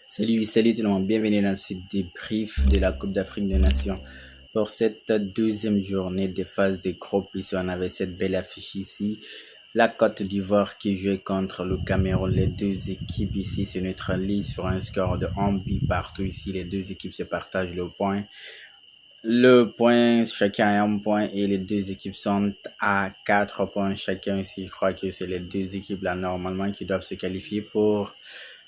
Salut tout le monde, bienvenue dans ce débrief de la Coupe d'Afrique des Nations. Pour cette deuxième journée des phases de groupe, ici on avait cette belle affiche ici. La Côte d'Ivoire qui jouait contre le Cameroun. Les deux équipes ici se neutralisent sur un score de 1 but partout ici. Les deux équipes se partagent le point. Chacun a un point et les deux équipes sont à 4 points chacun ici. Je crois que c'est les deux équipes là normalement qui doivent se qualifier pour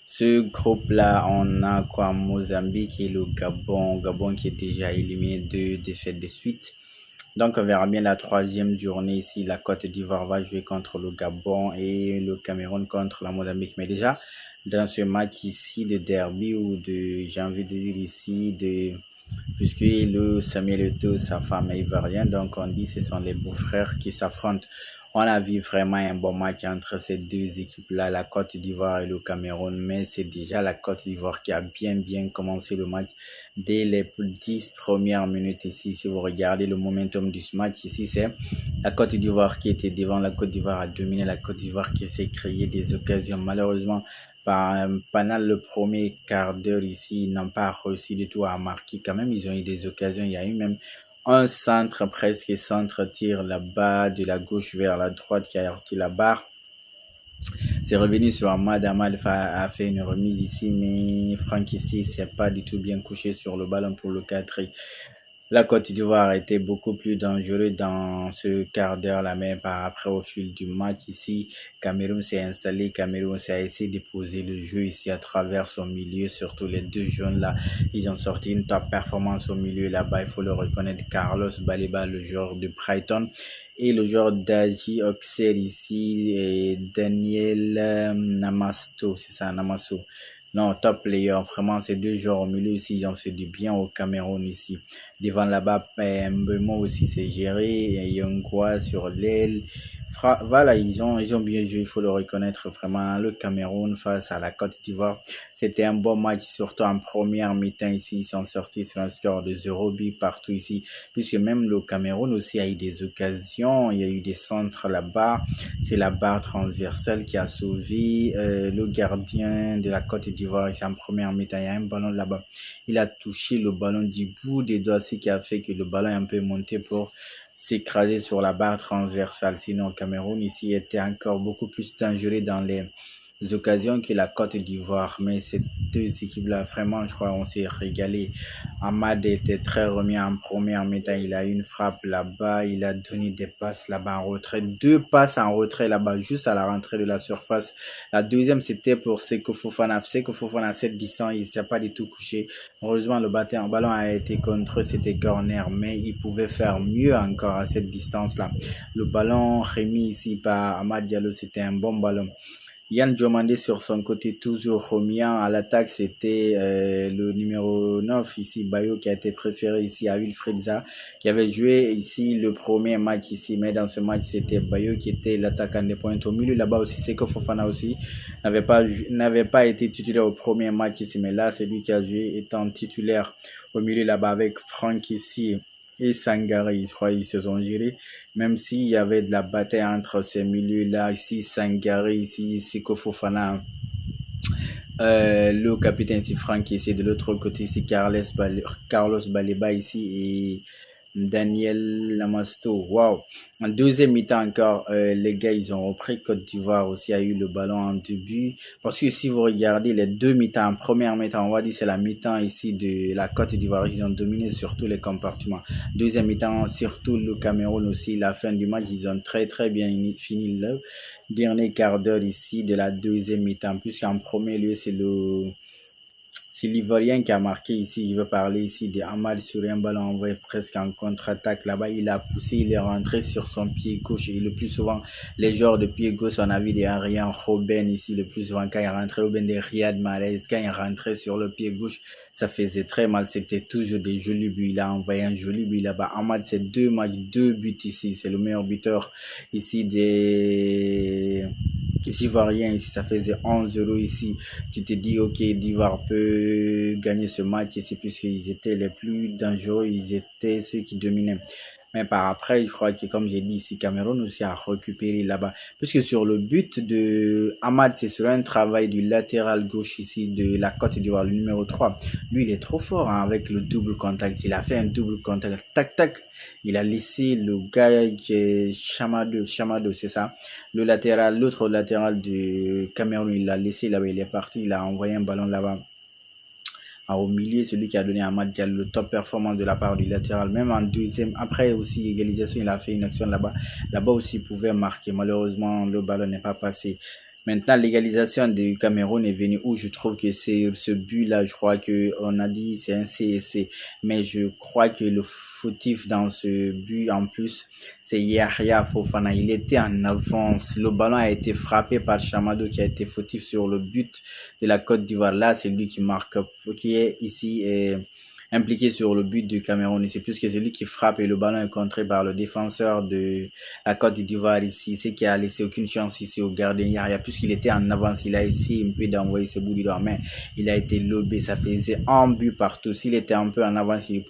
ce groupe-là. On a quoi? Mozambique et le Gabon. Gabon qui est déjà éliminé de défaites de suite. Donc on verra bien la troisième journée ici. La Côte d'Ivoire va jouer contre le Gabon et le Cameroun contre la Mozambique. Mais déjà, dans ce match ici de derby ou j'ai envie de dire ici, puisque le Samuel Eto'o, sa femme est ivoirienne, donc on dit que ce sont les beaux-frères qui s'affrontent. On a vu vraiment un bon match entre ces deux équipes-là, la Côte d'Ivoire et le Cameroun, mais c'est déjà la Côte d'Ivoire qui a bien commencé le match dès les 10 premières minutes ici. Si vous regardez le momentum du match ici, c'est la Côte d'Ivoire qui était devant, la Côte d'Ivoire a dominé, la Côte d'Ivoire qui s'est créé des occasions. Malheureusement, pendant le premier quart d'heure ici, ils n'ont pas réussi du tout à marquer. Quand même, ils ont eu des occasions. Il y a eu même un centre, presque centre-tir là-bas, de la gauche vers la droite qui a heurté la barre. C'est revenu sur Ahmad. Ahmad a fait une remise ici, mais Franck ici, c'est pas du tout bien couché sur le ballon pour le 4. La Côte d'Ivoire était beaucoup plus dangereuse dans ce quart d'heure-là, mais par après, au fil du match ici, Cameroun s'est installé, Cameroun s'est essayé de poser le jeu ici à travers son milieu, surtout les deux jeunes-là. Ils ont sorti une top performance au milieu là-bas, il faut le reconnaître. Carlos Baleba, le joueur de Brighton, et le joueur d'Aji Oxel ici, et Daniel Namasto, c'est ça, Namasto. Non, top player. Vraiment, ces deux joueurs au milieu aussi, ils ont fait du bien au Cameroun ici. Devant là-bas, Mbemo aussi s'est géré. Yongwa sur l'aile. Voilà, ils ont bien joué, il faut le reconnaître. Vraiment, le Cameroun face à la Côte d'Ivoire, c'était un bon match, surtout en première mi-temps ici. Ils sont sortis sur un score de 0 but partout ici. Puisque même le Cameroun aussi a eu des occasions. Il y a eu des centres là-bas. C'est la barre transversale qui a sauvé le gardien de la Côte d'Ivoire ici en première mi-temps. Il y a un ballon là-bas. Il a touché le ballon du bout des doigts, ce qui a fait que le ballon est un peu monté pour s'écraser sur la barre transversale. Sinon, Cameroun ici était encore beaucoup plus dangereux dans les occasions que la Côte d'Ivoire. Mais ces deux équipes-là, vraiment, je crois, on s'est régalé. Ahmad était très remis en première mi-temps. Il a eu une frappe là-bas. Il a donné des passes là-bas en retrait. 2 passes en retrait là-bas, juste à la rentrée de la surface. La deuxième, c'était pour Seko Fofana. Seko Fofana, à cette distance, il ne s'est pas du tout couché. Heureusement, le ballon a été contre, c'était corner, mais il pouvait faire mieux encore à cette distance-là. Le ballon remis ici par Amad Diallo, c'était un bon ballon. Yann Diomandé sur son côté, toujours remis à l'attaque, c'était le numéro 9 ici, Bayo, qui a été préféré ici à Wilfried Zaha, qui avait joué ici le premier match ici, mais dans ce match, c'était Bayo qui était l'attaquant des pointes au milieu. Là-bas aussi, Seko Fofana aussi n'avait pas été titulaire au premier match ici, mais là, c'est lui qui a joué étant titulaire au milieu là-bas avec Franck ici et Sangare, je crois, ils se sont gérés. Même s'il y avait de la bataille entre ces milieux-là, ici Sangare, ici Seko Fofana, le capitaine ici Franck ici, de l'autre côté ici Carlos Baleba ici et Daniel Lamasto. Wow. En deuxième mi-temps encore, les gars, ils ont repris. Côte d'Ivoire aussi a eu le ballon en début. Parce que si vous regardez les deux mi-temps, en première mi-temps, on va dire c'est la mi-temps ici de la Côte d'Ivoire. Ils ont dominé sur tous les compartiments. Deuxième mi-temps, surtout le Cameroun aussi, la fin du match, ils ont très bien fini le dernier quart d'heure ici de la deuxième mi-temps. Puisqu'en premier lieu, c'est l'Ivoirien qui a marqué ici. Je veux parler ici de Ahmad sur un ballon envoyé presque en contre-attaque. Là-bas, il a poussé, il est rentré sur son pied gauche. Et le plus souvent, les joueurs de pied gauche, on a vu des Ariane Robben ici. Le plus souvent, quand il rentrait, Robben de Riyad Mahrez, quand il rentrait sur le pied gauche, ça faisait très mal. C'était toujours des jolis buts. Il a envoyé un joli but là-bas. Ahmad, c'est 2 matchs, 2 buts ici. C'est le meilleur buteur ici des Ivoiriens. Ici, ça faisait 11-0 ici. Tu te dis, ok, d'Ivoire peut gagner ce match ici puisqu'ils étaient les plus dangereux, ils étaient ceux qui dominaient. Mais par après, je crois que, comme j'ai dit ici, Cameroun aussi a récupéré là-bas. Puisque sur le but de Ahmad, c'est sur un travail du latéral gauche ici de la Côte d'Ivoire, le numéro 3. Lui, il est trop fort hein, avec le double contact. Il a fait un double contact. Tac, tac. Il a laissé le gars Chamado, c'est ça. L'autre latéral de Cameroun, il l'a laissé là-bas. Il est parti. Il a envoyé un ballon là-bas. Au milieu, celui qui a donné à Ahmad Diallo le top performance de la part du latéral. Même en deuxième, après aussi égalisation, il a fait une action là-bas. Là-bas aussi, il pouvait marquer. Malheureusement, le ballon n'est pas passé. Maintenant, l'égalisation du Cameroun est venue où je trouve que c'est ce but-là, je crois que on a dit c'est un CSC, mais je crois que le fautif dans ce but en plus, c'est Yahya Fofana. Il était en avance. Le ballon a été frappé par Chamado qui a été fautif sur le but de la Côte d'Ivoire. Là, c'est lui qui marque, qui est ici impliqué sur le but du Cameroun. C'est plus que c'est lui qui frappe et le ballon est contré par le défenseur de la Côte d'Ivoire ici. C'est qui a laissé aucune chance ici au gardien Yahya, puisqu'il était en avance. Il a essayé un peu d'envoyer ses bouts du doigt, mais il a été lobé. Ça faisait un but partout. S'il était un peu en avance, il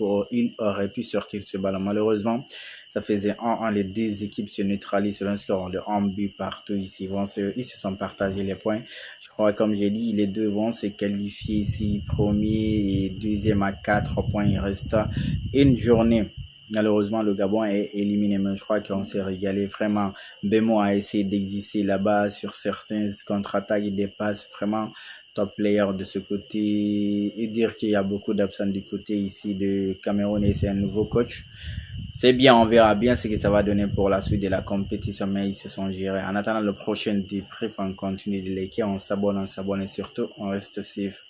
aurait pu sortir ce ballon. Malheureusement, ça faisait 1-1. Les deux équipes se neutralisent sur un score de 1 but partout ici. Ils se sont partagés les points. Je crois, comme j'ai dit, les deux vont se qualifier ici, premier et deuxième à 4 points. Il reste une journée. Malheureusement, le Gabon est éliminé, mais je crois qu'on s'est régalé. Vraiment, Bemo a essayé d'exister là-bas sur certains contre-attaques. Il dépasse vraiment top player de ce côté. Et dire qu'il y a beaucoup d'absents du côté ici de Cameroun et c'est un nouveau coach. C'est bien, on verra bien ce que ça va donner pour la suite de la compétition, mais ils se sont gérés. En attendant le prochain débrief, on continue de liker, on s'abonne et surtout, on reste safe.